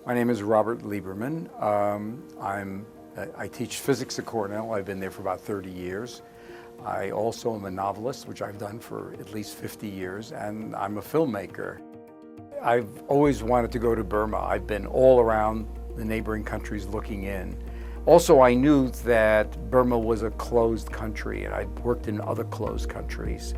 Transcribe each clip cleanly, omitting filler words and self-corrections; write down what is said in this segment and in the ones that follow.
My name is Robert Lieberman. I teach physics at Cornell. I've been there for about 30 years. I also am a novelist, which I've done for at least 50 years, and I'm a filmmaker. I've always wanted to go to Burma. I've been all around the neighboring countries looking in. Also, I knew that Burma was a closed country, and I'd worked in other closed countries.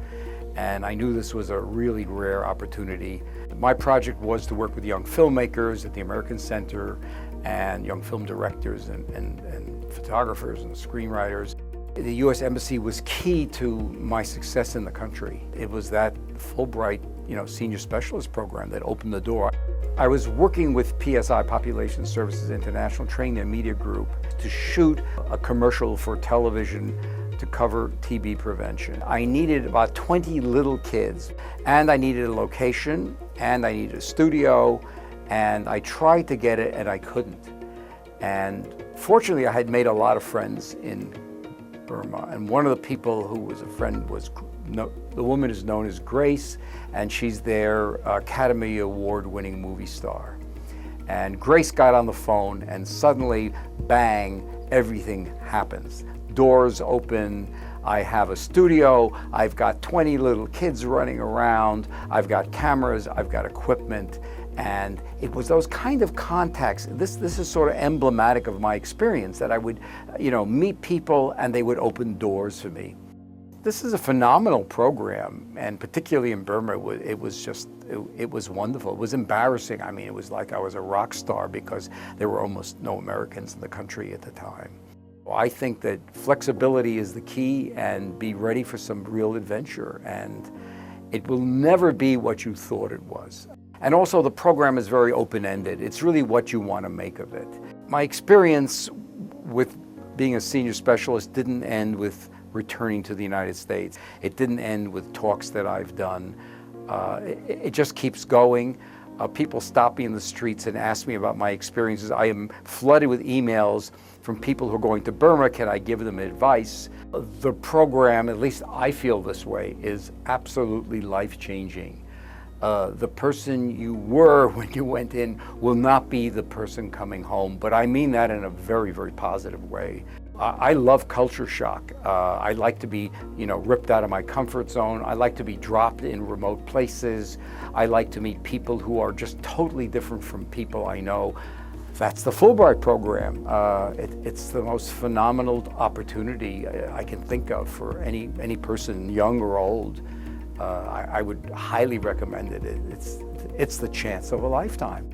And I knew this was a really rare opportunity. My project was to work with young filmmakers at the American Center and young film directors and photographers and screenwriters. The U.S. Embassy was key to my success in the country. It was that Fulbright, senior specialist program that opened the door. I was working with PSI, Population Services International, training their media group to shoot a commercial for television to cover TB prevention. I needed about 20 little kids, and I needed a location, and I needed a studio, and I tried to get it, and I couldn't. And fortunately, I had made a lot of friends in Burma, and one of the people who was a friend was, the woman is known as Grace, and she's their Academy Award-winning movie star. And Grace got on the phone, and suddenly, bang, everything happens. Doors open, I have a studio, I've got 20 little kids running around, I've got cameras, I've got equipment, and it was those kind of contacts. This is sort of emblematic of my experience, that I would, meet people and they would open doors for me. This is a phenomenal program, and particularly in Burma, it was wonderful. It was embarrassing. I mean, it was like I was a rock star because there were almost no Americans in the country at the time. I think that flexibility is the key, and be ready for some real adventure, and it will never be what you thought it was. And also, the program is very open-ended. It's really what you want to make of it. My experience with being a senior specialist didn't end with returning to the United States. It didn't end with talks that I've done. It just keeps going. People stop me in the streets and ask me about my experiences. I am flooded with emails from people who are going to Burma. Can I give them advice? The program, at least I feel this way, is absolutely life-changing. The person you were when you went in will not be the person coming home, but I mean that in a very, very positive way. I love culture shock. I like to be, ripped out of my comfort zone. I like to be dropped in remote places. I like to meet people who are just totally different from people I know. That's the Fulbright program. It's the most phenomenal opportunity I can think of for any person, young or old. I would highly recommend it. It's the chance of a lifetime.